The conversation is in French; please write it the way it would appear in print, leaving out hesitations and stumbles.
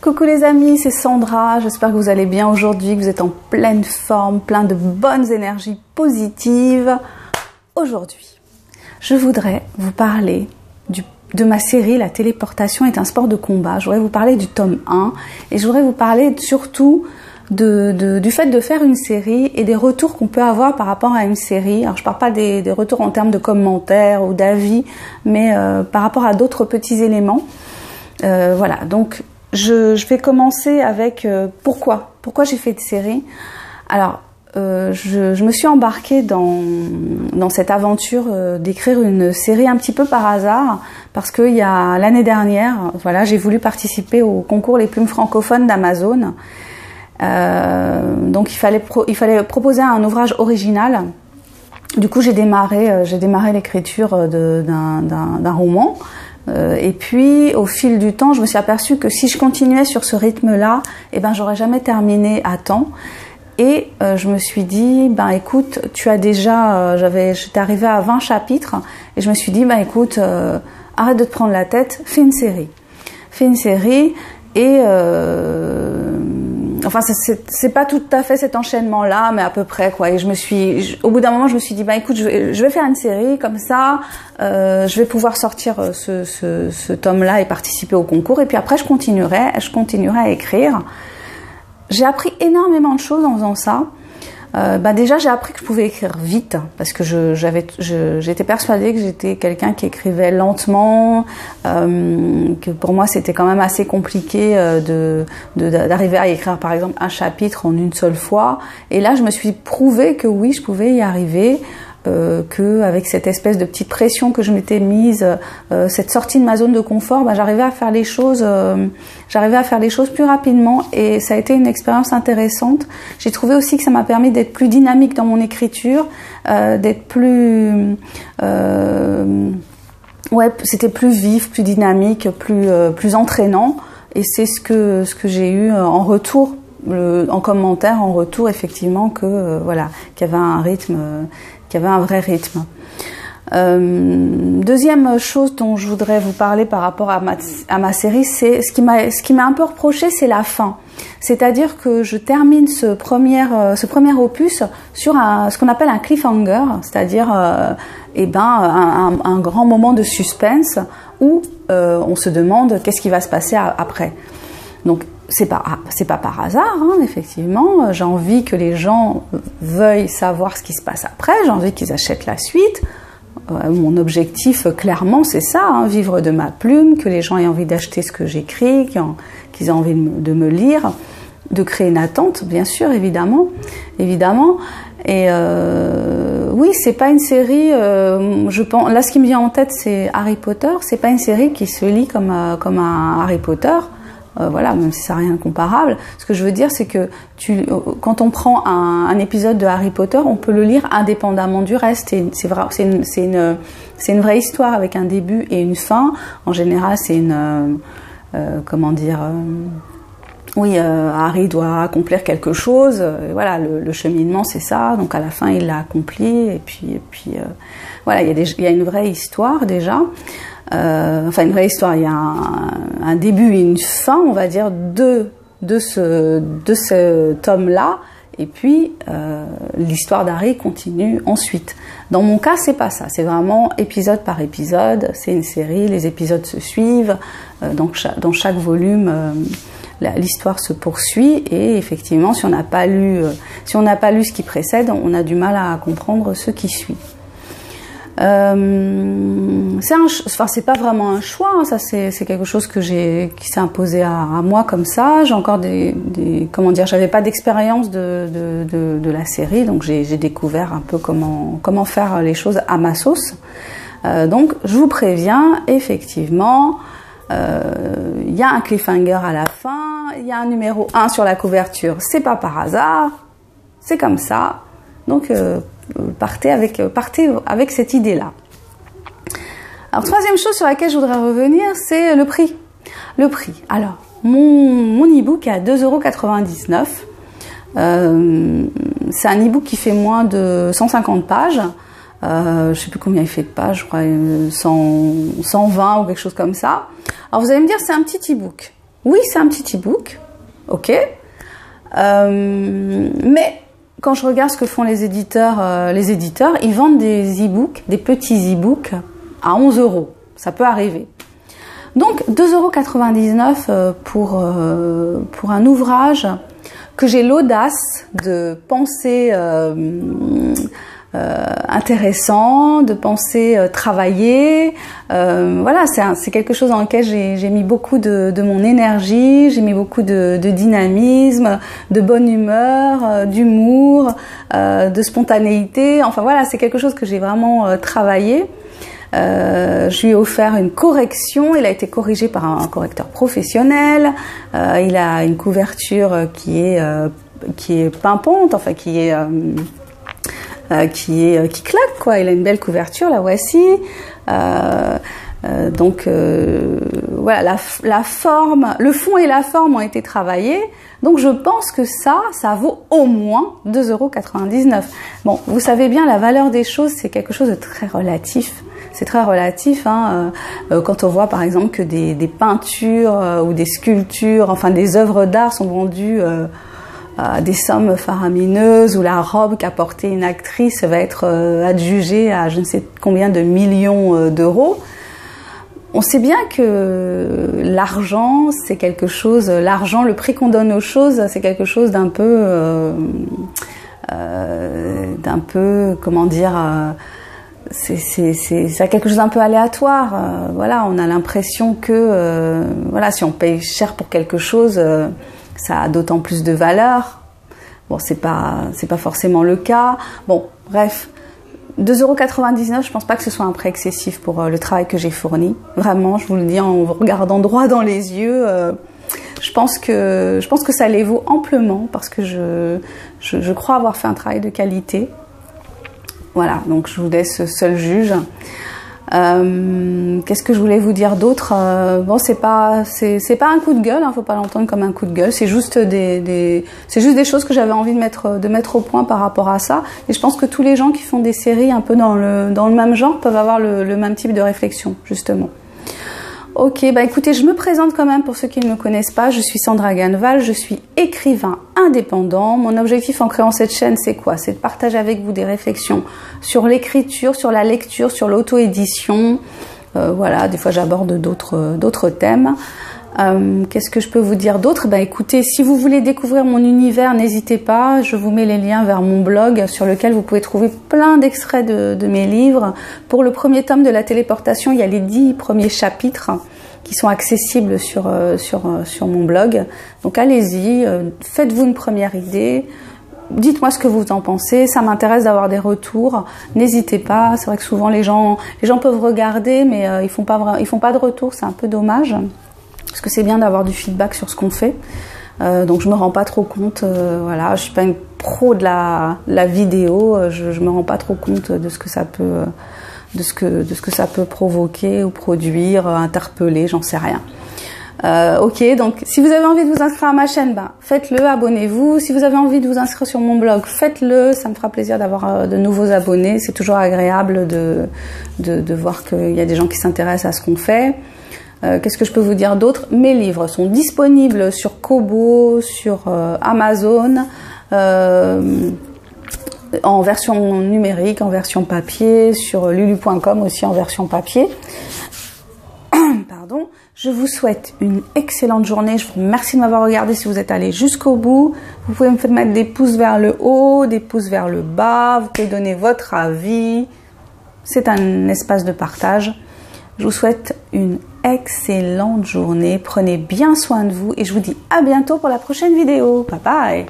Coucou les amis, c'est Sandra, j'espère que vous allez bien aujourd'hui, que vous êtes en pleine forme, plein de bonnes énergies positives. Aujourd'hui, je voudrais vous parler de ma série La téléportation est un sport de combat. Je voudrais vous parler du tome 1 et je voudrais vous parler surtout du fait de faire une série et des retours qu'on peut avoir par rapport à une série. Alors je parle pas des retours en termes de commentaires ou d'avis, mais par rapport à d'autres petits éléments. Voilà, donc je vais commencer avec pourquoi j'ai fait une série. Alors je me suis embarquée dans cette aventure d'écrire une série un petit peu par hasard, parce qu'il y a l'année dernière, voilà, j'ai voulu participer au concours Les Plumes francophones d'Amazon. Donc il fallait proposer un ouvrage original. Du coup j'ai démarré l'écriture d'un roman. Et puis au fil du temps, je me suis aperçue que si je continuais sur ce rythme-là, eh ben j'aurais jamais terminé à temps. Et je me suis dit, ben écoute, tu as déjà, j'étais arrivée à 20 chapitres, et je me suis dit, ben écoute, arrête de te prendre la tête, fais une série. Fais une série, et enfin c'est pas tout à fait cet enchaînement-là, mais à peu près quoi. Et au bout d'un moment, je me suis dit, ben écoute, je vais faire une série, comme ça, je vais pouvoir sortir ce tome-là et participer au concours, et puis après je continuerai à écrire. J'ai appris énormément de choses en faisant ça. Déjà, j'ai appris que je pouvais écrire vite, parce que j'étais persuadée que j'étais quelqu'un qui écrivait lentement, que pour moi c'était quand même assez compliqué d'arriver à écrire par exemple un chapitre en une seule fois. Et là, je me suis prouvé que oui, je pouvais y arriver. Que avec cette espèce de petite pression que je m'étais mise, cette sortie de ma zone de confort, j'arrivais à faire les choses plus rapidement, et ça a été une expérience intéressante. J'ai trouvé aussi que ça m'a permis d'être plus dynamique dans mon écriture, d'être plus c'était plus vif, plus dynamique, plus entraînant, et c'est ce que j'ai eu en retour. En commentaire, en retour, effectivement, que voilà, qu'il y avait un rythme, qu'il y avait un vrai rythme. Deuxième chose dont je voudrais vous parler par rapport à ma série, c'est ce qui m'a un peu reproché, c'est la fin. C'est-à-dire que je termine ce premier opus sur ce qu'on appelle un cliffhanger, c'est-à-dire un grand moment de suspense où on se demande qu'est-ce qui va se passer après. Donc c'est pas par hasard, hein, effectivement. J'ai envie que les gens veuillent savoir ce qui se passe après. J'ai envie qu'ils achètent la suite. Mon objectif, clairement, c'est ça, hein, vivre de ma plume, que les gens aient envie d'acheter ce que j'écris, qu'ils aient envie de me lire, de créer une attente, bien sûr, évidemment. Et oui, c'est pas une série. Je pense, là, ce qui me vient en tête, c'est Harry Potter. C'est pas une série qui se lit comme un Harry Potter. Voilà, même si ça n'a rien de comparable. Ce que je veux dire, c'est que quand on prend un épisode de Harry Potter, on peut le lire indépendamment du reste. C'est une vraie histoire avec un début et une fin. En général, c'est Harry doit accomplir quelque chose. Voilà, le cheminement, c'est ça. Donc à la fin, il l'a accompli. Et puis voilà, il y a une vraie histoire déjà. Une vraie histoire, il y a un début et une fin, on va dire, de ce tome-là, et puis l'histoire d'Harry continue ensuite. Dans mon cas, c'est pas ça, c'est vraiment épisode par épisode, c'est une série, les épisodes se suivent, dans chaque volume, l'histoire se poursuit, et effectivement, si on n'a pas lu ce qui précède, on a du mal à comprendre ce qui suit. C'est pas vraiment un choix, hein, ça c'est quelque chose qui s'est imposé à moi comme ça. J'ai encore j'avais pas d'expérience de la série, donc j'ai découvert un peu comment faire les choses à ma sauce. Donc je vous préviens, effectivement, il y a un cliffhanger à la fin, il y a un numéro 1 sur la couverture, c'est pas par hasard, c'est comme ça. Donc partez avec cette idée-là. Alors, troisième chose sur laquelle je voudrais revenir, c'est le prix. Le prix. Alors, mon e-book est à 2,99 €. C'est un e-book qui fait moins de 150 pages. Je sais plus combien il fait de pages, je crois 120 ou quelque chose comme ça. Alors, vous allez me dire, c'est un petit e-book. Oui, c'est un petit e-book, ok. Mais quand je regarde ce que font les éditeurs, ils vendent des e-books, des petits e-books à 11 €. Ça peut arriver. Donc 2,99 € pour un ouvrage que j'ai l'audace de penser intéressant, de penser travailler. Voilà, c'est quelque chose dans lequel j'ai mis beaucoup de mon énergie, j'ai mis beaucoup de dynamisme, de bonne humeur, d'humour, de spontanéité. Enfin voilà, c'est quelque chose que j'ai vraiment travaillé. Je lui ai offert une correction, il a été corrigé par un correcteur professionnel, il a une couverture qui est pimpante, enfin qui claque quoi, il a une belle couverture, la voici. Donc voilà, la forme, le fond et la forme ont été travaillés. Donc je pense que ça vaut au moins 2,99 €. Bon, vous savez bien, la valeur des choses, c'est quelque chose de très relatif. C'est très relatif, hein. Quand on voit par exemple que des peintures ou des sculptures, enfin des œuvres d'art sont vendues à des sommes faramineuses, ou la robe qu'a portée une actrice va être adjugée à je ne sais combien de millions d'euros. On sait bien que l'argent, c'est quelque chose, l'argent, le prix qu'on donne aux choses, c'est quelque chose d'un peu, comment dire, c'est quelque chose d'un peu aléatoire. Voilà, on a l'impression que, voilà, si on paye cher pour quelque chose, ça a d'autant plus de valeur. Bon, c'est pas forcément le cas. Bon, bref. 2,99 €, je pense pas que ce soit un prix excessif pour le travail que j'ai fourni. Vraiment, je vous le dis en vous regardant droit dans les yeux, je pense que ça les vaut amplement parce que je crois avoir fait un travail de qualité. Voilà, donc je vous laisse seul juge. Qu'est-ce que je voulais vous dire d'autre? Bon, c'est pas un coup de gueule, hein, faut pas l'entendre comme un coup de gueule. C'est juste des choses que j'avais envie de mettre au point par rapport à ça. Et je pense que tous les gens qui font des séries un peu dans le même genre peuvent avoir le même type de réflexion, justement. Ok, bah écoutez, je me présente quand même pour ceux qui ne me connaissent pas. Je suis Sandra Ganneval, je suis écrivain indépendant. Mon objectif en créant cette chaîne, c'est quoi? C'est de partager avec vous des réflexions sur l'écriture, sur la lecture, sur l'auto-édition. Voilà, des fois j'aborde d'autres thèmes. Qu'est-ce que je peux vous dire d'autre? Bah écoutez, si vous voulez découvrir mon univers, n'hésitez pas. Je vous mets les liens vers mon blog sur lequel vous pouvez trouver plein d'extraits de mes livres. Pour le premier tome de la téléportation, il y a les 10 premiers chapitres qui sont accessibles sur mon blog. Donc allez-y, faites-vous une première idée. Dites-moi ce que vous en pensez, ça m'intéresse d'avoir des retours. N'hésitez pas, c'est vrai que souvent les gens peuvent regarder, mais ils font pas de retour, c'est un peu dommage. Parce que c'est bien d'avoir du feedback sur ce qu'on fait. Donc je me rends pas trop compte, voilà, je suis pas une pro de la vidéo, je me rends pas trop compte de ce que ça peut, de ce que ça peut provoquer ou produire, interpeller, j'en sais rien. Ok, donc si vous avez envie de vous inscrire à ma chaîne, bah, faites-le, abonnez-vous. Si vous avez envie de vous inscrire sur mon blog, faites-le, ça me fera plaisir d'avoir de nouveaux abonnés. C'est toujours agréable de voir qu'il y a des gens qui s'intéressent à ce qu'on fait. Qu'est-ce que je peux vous dire d'autre? Mes livres sont disponibles sur Kobo, sur Amazon, en version numérique, en version papier, sur lulu.com aussi en version papier. Pardon. Je vous souhaite une excellente journée. Je vous remercie de m'avoir regardé si vous êtes allé jusqu'au bout. Vous pouvez me faire mettre des pouces vers le haut, des pouces vers le bas. Vous pouvez donner votre avis. C'est un espace de partage. Je vous souhaite une excellente journée. Prenez bien soin de vous et je vous dis à bientôt pour la prochaine vidéo. Bye bye.